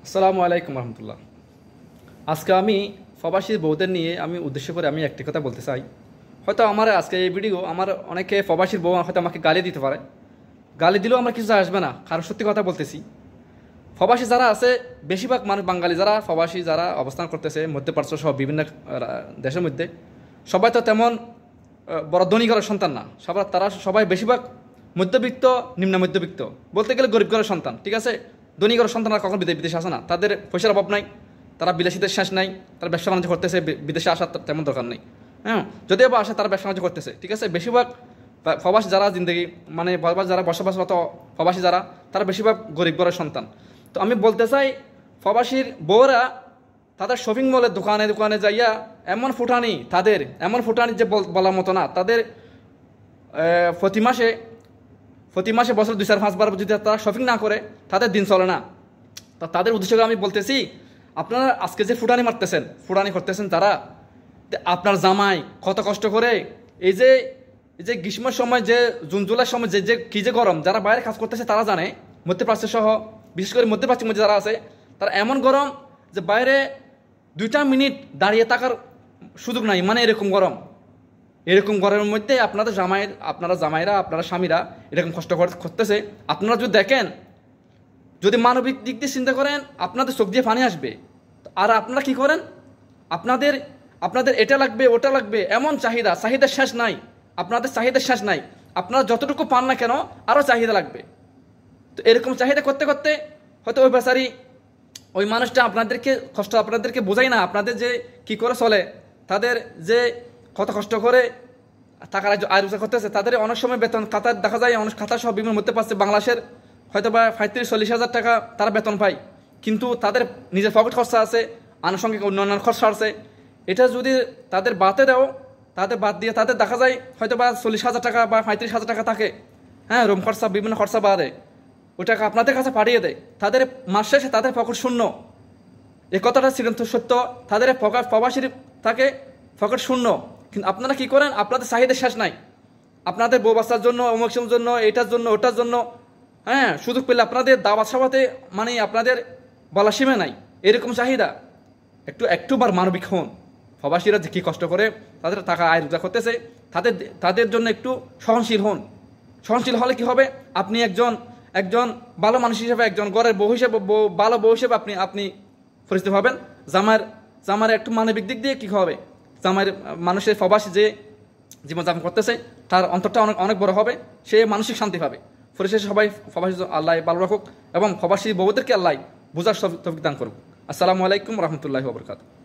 আসসালামু আলাইকুম রহমতুল্লাহ। আজকে আমি প্রবাসী বউদের নিয়ে উদ্দেশ্য করে একটি কথা বলতে চাই। হয়তো আমার আজকে এই ভিডিও অনেকে প্রবাসীর বউ হয়তো আমাকে গালি দিতে পারে। গালি দিলেও আমার কিছু আসবে না, কারণ সত্যি কথা বলতেছি। প্রবাসী যারা আছে, বেশিরভাগ মানুষ বাঙালি যারা প্রবাসী যারা অবস্থান করতেছে মধ্যপ্রাচ্য সহ বিভিন্ন দেশের মধ্যে, সবাই তো তেমন বড় ধনী ঘরের সন্তান না। তারা সবাই বেশিরভাগ মধ্যবিত্ত, নিম্ন মধ্যবিত্ত, বলতে গেলে গরিব ঘরের সন্তান। ঠিক আছে, ধনী ঘরের সন্তানরা কখন বিদেশে আসে না, তাদের পয়সার অভাব নাই, তারা বিলাসিতার শেষ নাই, তারা ব্যবসা বাণিজ্য করতেছে, বিদেশে আসার তেমন দরকার নেই। হ্যাঁ, যদিও বা আসে তারা ব্যবসা বাণিজ্য করতেছে। ঠিক আছে, বেশিরভাগ প্রবাসী যারা জিন্দগি যারা বসবাসরত প্রবাসী যারা, তারা বেশিরভাগ গরিব ঘরের সন্তান। তো আমি বলতে চাই, প্রবাসীর বউরা তাদের শপিং মলের দোকানে দোকানে যাইয়া এমন ফুটানি যে বলার মতো না। তাদের প্রতি মাসে বছর 2-4-5 বার যদি তারা শপিং না করে, তাদের দিন চলে না। তা তাদের উদ্দেশ্যে আমি বলতেছি, আপনারা আজকে যে ফুটানি করতেছেন তারা, আপনার জামাই কত কষ্ট করে এই যে গ্রীষ্মের সময়, যে জুন জুলাইয়ের সময় কি যে গরম, যারা বাইরে কাজ করতেছে তারা জানে। মধ্যপ্রাচ্য সহ বিশেষ করে মধ্যপ্রাচ্যের মধ্যে যারা আছে, তারা এমন গরম যে বাইরে 2টা মিনিট দাঁড়িয়ে থাকার সুযোগ নাই, এরকম গরমের মধ্যে আপনারা জামাইরা, আপনারা স্বামীরা এরকম কষ্ট করতেছে। আপনারা যদি দেখেন, যদি মানবিক দিক দিয়ে চিন্তা করেন, আপনাদের চোখ দিয়ে পানি আসবে। আর আপনারা কি করেন, আপনাদের এটা লাগবে ওটা লাগবে, এমন চাহিদা শেষ নাই। আপনাদের চাহিদা শেষ নাই, আপনারা যতটুকু পান না কেন আরও চাহিদা লাগবে। তো এরকম চাহিদা করতে করতে হয়তো ওই মানুষটা আপনাদেরকে বোঝাই না, আপনাদের যে কি করে চলে, তাদের যে কত কষ্ট করে টাকা আয় রোজগার করতেছে, তাদের অনেক সময় বেতন খাতা দেখা যায়, অনেক খাতা সহ বিভিন্ন মধ্যে পাচ্ছে বাংলাদেশের হয়তো বা 35-40 হাজার টাকা তারা বেতন পায়। কিন্তু তাদের নিজের পকেট খরচা আছে, আনুষঙ্গিক উন্নয়নের খরচা আছে। এটা যদি তাদের বাদ দিয়ে তাদের দেখা যায় হয়তো বা 40 হাজার টাকা বা 35 হাজার টাকা থাকে। হ্যাঁ, রুম খরচা, বিভিন্ন খরচা বাদে ওই টাকা আপনাদের কাছে পাঠিয়ে দেয়। তাদের মাস শেষে তাদের পকেট শূন্য। এই কথাটা সত্য, তাদের প্রবাসীর থাকে পকেট শূন্য। কিন্তু আপনারা কি করেন, আপনাদের চাহিদা শেষ নাই। আপনাদের বউ বাচ্চার জন্য, অমুকের জন্য, এটার জন্য, ওটার জন্য, হ্যাঁ, সুযোগ পেলে আপনাদের দাওয়াত সাবাতে আপনাদের বলা সীমা নাই, এরকম চাহিদা। একটুবার মানবিক হন। প্রবাসীরা যে কী কষ্ট করে তাদের টাকা আয় রোজগার করতেছে, তাদের জন্য একটু সহনশীল হন। সহনশীল হলে কি হবে, আপনি একজন ভালো মানুষ হিসেবে, একজন ঘরের বউ হিসেবে, ভালো বউ হিসেবে আপনি পরিচিত হবেন। জামার একটু মানবিক দিক দিয়ে কী হবে, মানুষের প্রবাসী যে জীবনযাপন করতেছে তার অন্তরটা অনেক বড় হবে, সে মানসিক শান্তি পাবে। পরিশেষে সবাই প্রবাসী আল্লাহ ভালো রাখুক এবং প্রবাসী বউদেরকে আল্লাহ বোঝার তৌফিক দান করুক। আসসালামু আলাইকুম রহমতুল্লাহি ওয়া বারাকাতুহু।